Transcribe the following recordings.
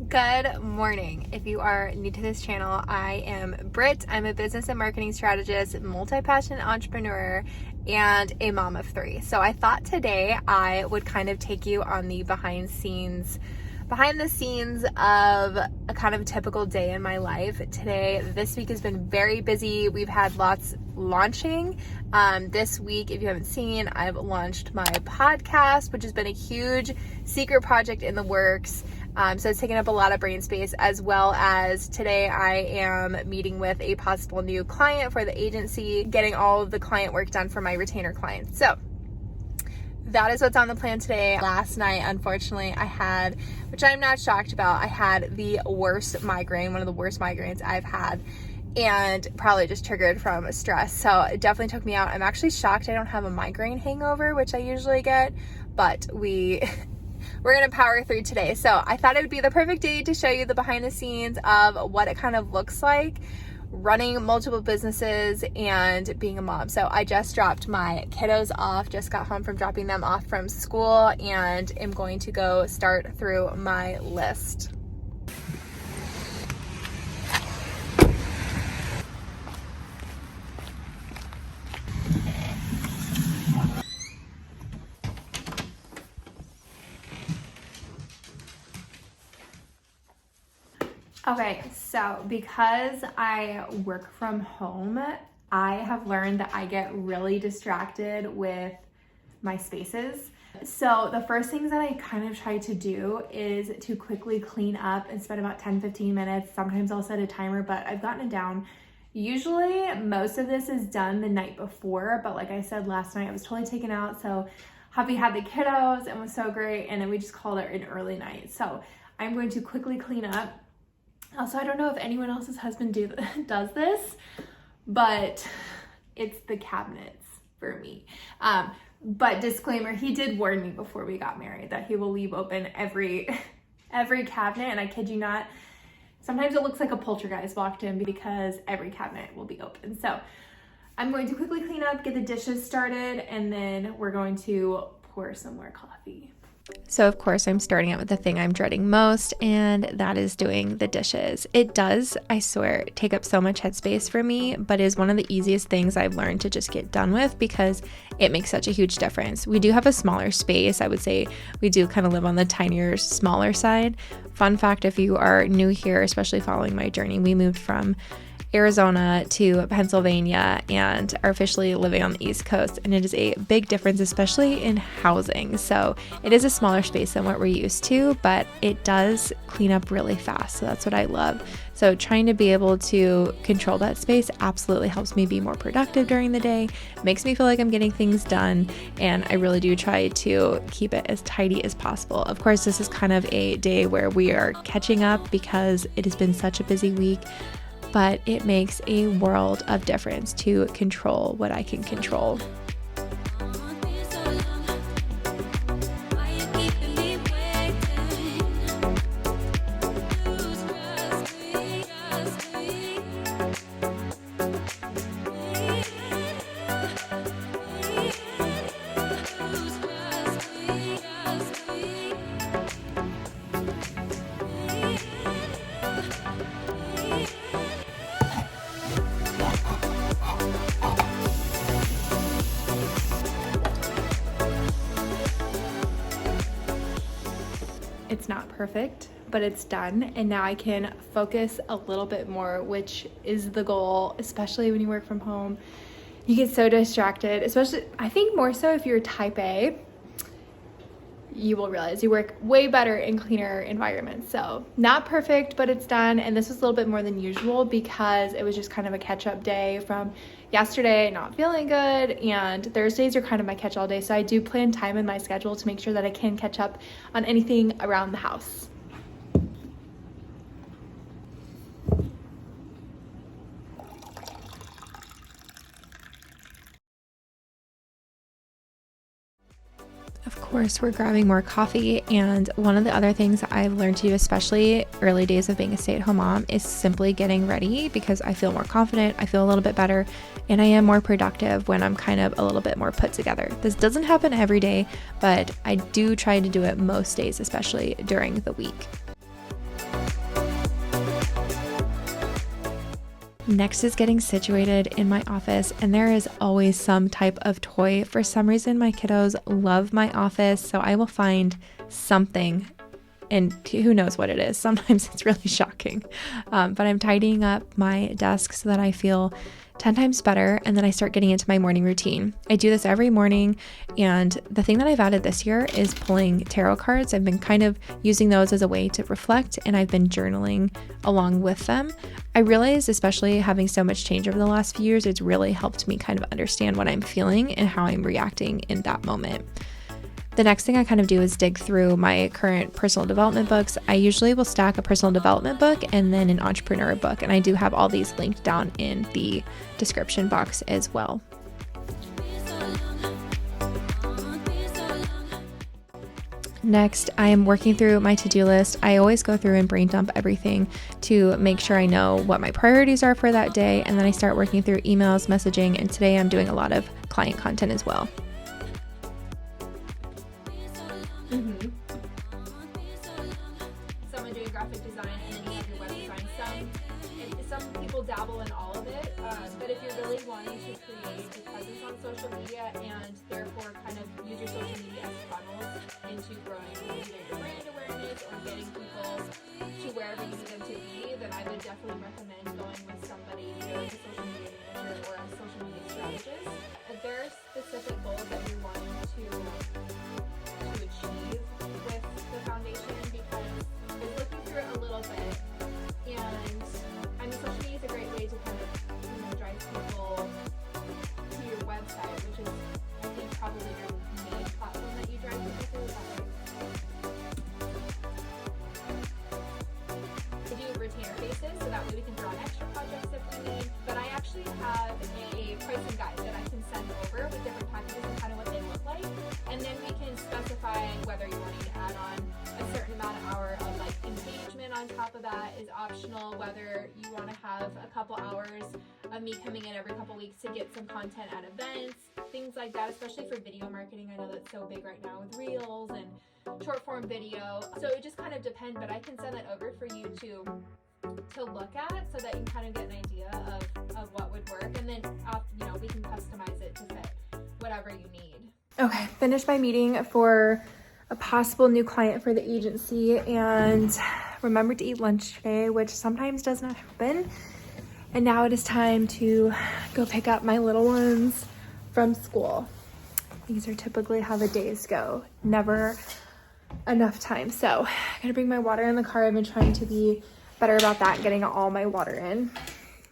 Good morning. If you are new to this channel, I am Britt. I'm a business and marketing strategist, multi-passionate entrepreneur, and a mom of three. So I thought today I would kind of take you on the behind the scenes of a kind of typical day in my life. This week has been very busy. We've had lots launching. This week, if you haven't seen, I've launched my podcast, which has been a huge secret project in the works. So it's taken up a lot of brain space, as well as today I am meeting with a possible new client for the agency, getting all of the client work done for my retainer clients. So that is what's on the plan today. Last night, unfortunately, I had, which I'm not shocked about, I had the worst migraine, one of the worst migraines I've had, and probably just triggered from stress. So it definitely took me out. I'm actually shocked I don't have a migraine hangover, which I usually get, but we're gonna power through today. So I thought it would be the perfect day to show you the behind the scenes of what it kind of looks like running multiple businesses and being a mom. So I just dropped my kiddos off, just got home from dropping them off from school, and am going to go start through my list. Okay, so because I work from home, I have learned that I get really distracted with my spaces. So the first things that I kind of try to do is to quickly clean up and spend about 10-15 minutes. Sometimes I'll set a timer, but I've gotten it down. Usually most of this is done the night before, but like I said, last night I was totally taken out. So hubby had the kiddos and was so great, and then we just called it an early night. So I'm going to quickly clean up. Also, I don't know if anyone else's husband does this, but it's the cabinets for me. But disclaimer, he did warn me before we got married that he will leave open every cabinet, and I kid you not, sometimes it looks like a poltergeist walked in because every cabinet will be open. So I'm going to quickly clean up, get the dishes started, and then we're going to pour some more coffee. So of course I'm starting out with the thing I'm dreading most, and that is doing the dishes. It does, I swear, take up so much headspace for me, but is one of the easiest things I've learned to just get done with because it makes such a huge difference. We do have a smaller space. I would say we do kind of live on the tinier, smaller side. Fun fact, if you are new here, especially following my journey, we moved from Arizona to Pennsylvania and are officially living on the East Coast, and it is a big difference, especially in housing. So it is a smaller space than what we're used to, but it does clean up really fast. So that's what I love. So trying to be able to control that space absolutely helps me be more productive during the day, makes me feel like I'm getting things done, and I really do try to keep it as tidy as possible. Of course, this is kind of a day where we are catching up because it has been such a busy week, but it makes a world of difference to control what I can control. It's not perfect, but it's done, and now I can focus a little bit more, which is the goal, especially when you work from home. You get so distracted, especially, I think more so if you're type A, you will realize you work way better in cleaner environments. So not perfect, but it's done. And this was a little bit more than usual because it was just kind of a catch-up day from yesterday, not feeling good, and Thursdays are kind of my catch-all day. So I do plan time in my schedule to make sure that I can catch up on anything around the house. Of course, we're grabbing more coffee, and one of the other things that I've learned to do, especially early days of being a stay-at-home mom, is simply getting ready because I feel more confident, I feel a little bit better, and I am more productive when I'm kind of a little bit more put together. This doesn't happen every day, but I do try to do it most days, especially during the week. Next is getting situated in my office, and there is always some type of toy. For some reason, my kiddos love my office, so I will find something, and who knows what it is. Sometimes it's really shocking, but I'm tidying up my desk so that I feel 10 times better, and then I start getting into my morning routine. I do this every morning, and the thing that I've added this year is pulling tarot cards. I've been kind of using those as a way to reflect, and I've been journaling along with them. I realized, especially having so much change over the last few years, it's really helped me kind of understand what I'm feeling and how I'm reacting in that moment. The next thing I kind of do is dig through my current personal development books. I usually will stack a personal development book and then an entrepreneur book, and I do have all these linked down in the description box as well. Next, I am working through my to-do list. I always go through and brain dump everything to make sure I know what my priorities are for that day, and then I start working through emails, messaging, and today I'm doing a lot of client content as well. Someone doing graphic design and then you have your web design. Some people dabble in all of it, but if you're really wanting to create a presence on social media and therefore kind of use your social media as funnels into growing either your brand awareness or getting people to wherever you need them to be, then I would definitely recommend going with somebody, either like a social media manager or a social media strategist. If there are specific goals that you're wanting to achieve with the foundation, because I was looking through it a little bit, and I mean, social media is a great way to kind of, drive people to your website, which is, I think, probably your main platform that you drive people to. Is that right? I do retainer basis, so that way we can draw on extra projects if we need. But I actually have a pricing guide that I can send over with different packages and kind of what they look like, and then we can specify whether you're wanting to add on a certain amount of hour of like engagement on top of that is optional, whether you want to have a couple hours of me coming in every couple weeks to get some content at events, things like that, especially for video marketing. I know that's so big right now with reels and short form video, so it just kind of depends, but I can send that over for you to look at so that you can kind of get an idea of what would work, and then we can customize it to fit whatever you need. Okay, finished my meeting for a possible new client for the agency, and remembered to eat lunch today, which sometimes does not happen. And now it is time to go pick up my little ones from school. These are typically how the days go. Never enough time. So I'm gonna bring my water in the car. I've been trying to be better about that, getting all my water in.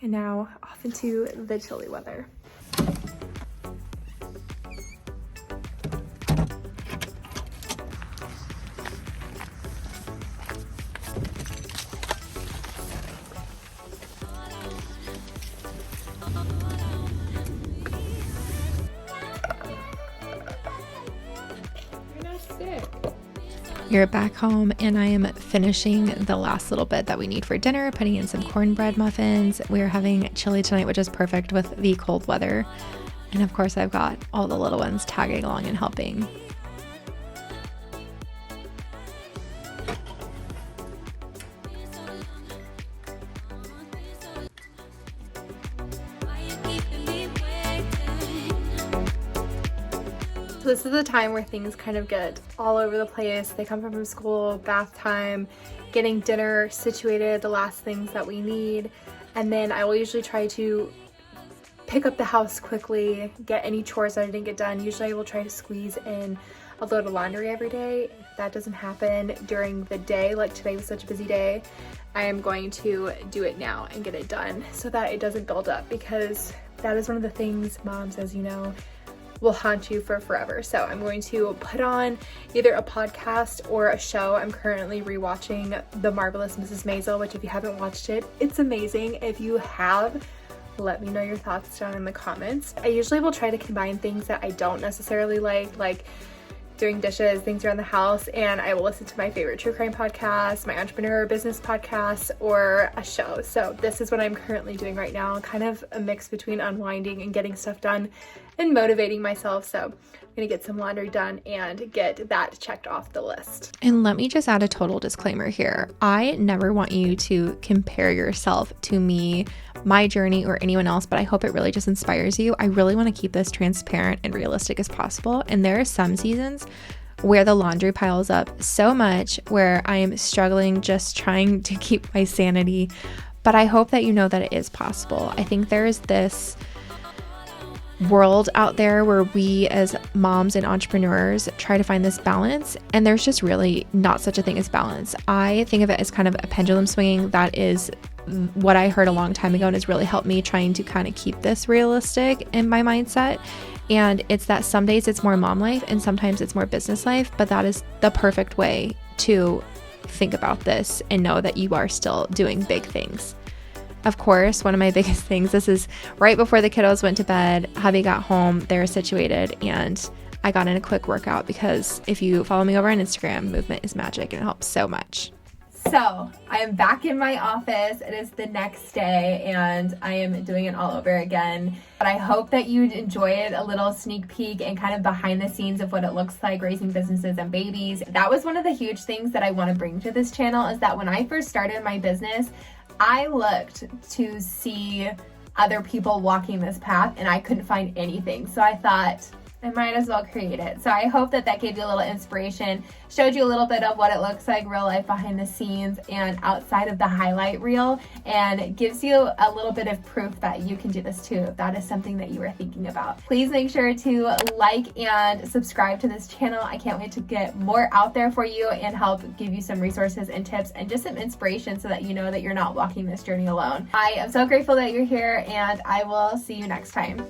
And now off into the chilly weather. You're back home, and I am finishing the last little bit that we need for dinner, putting in some cornbread muffins. We're having chili tonight, which is perfect with the cold weather. And of course, I've got all the little ones tagging along and helping. So this is the time where things kind of get all over the place. They come from school, bath time, getting dinner situated, the last things that we need. And then I will usually try to pick up the house quickly, get any chores that I didn't get done. Usually I will try to squeeze in a load of laundry every day. If that doesn't happen during the day, like today was such a busy day, I am going to do it now and get it done so that it doesn't build up, because that is one of the things, moms, as you know, will haunt you for forever. So I'm going to put on either a podcast or a show. I'm currently rewatching The Marvelous Mrs. Maisel, which if you haven't watched it, it's amazing. If you have, let me know your thoughts down in the comments. I usually will try to combine things that I don't necessarily like doing dishes, things around the house, and I will listen to my favorite true crime podcast, my entrepreneur business podcast, or a show. So this is what I'm currently doing right now, kind of a mix between unwinding and getting stuff done and motivating myself. So I'm gonna get some laundry done and get that checked off the list. And let me just add a total disclaimer here. I never want you to compare yourself to me, my journey, or anyone else, but I hope it really just inspires you. I really want to keep this transparent and realistic as possible. And there are some seasons where the laundry piles up so much where I am struggling just trying to keep my sanity. But I hope that you know that it is possible. I think there is this world out there where we as moms and entrepreneurs try to find this balance, and there's just really not such a thing as balance. I think of it as kind of a pendulum swinging. That is what I heard a long time ago and has really helped me trying to kind of keep this realistic in my mindset. And it's that some days it's more mom life and sometimes it's more business life, but that is the perfect way to think about this and know that you are still doing big things. Of course, one of my biggest things, this is right before the kiddos went to bed, hubby got home, they were situated, and I got in a quick workout because if you follow me over on Instagram, movement is magic and it helps so much. So I am back in my office. It is the next day and I am doing it all over again. But I hope that you'd enjoyed a little sneak peek and kind of behind the scenes of what it looks like raising businesses and babies. That was one of the huge things that I want to bring to this channel, is that when I first started my business, I looked to see other people walking this path and I couldn't find anything. So I thought I might as well create it. So I hope that that gave you a little inspiration, showed you a little bit of what it looks like real life behind the scenes and outside of the highlight reel, and gives you a little bit of proof that you can do this too if that is something that you were thinking about. Please make sure to like and subscribe to this channel. I can't wait to get more out there for you and help give you some resources and tips and just some inspiration so that you know that you're not walking this journey alone. I am so grateful that you're here, and I will see you next time.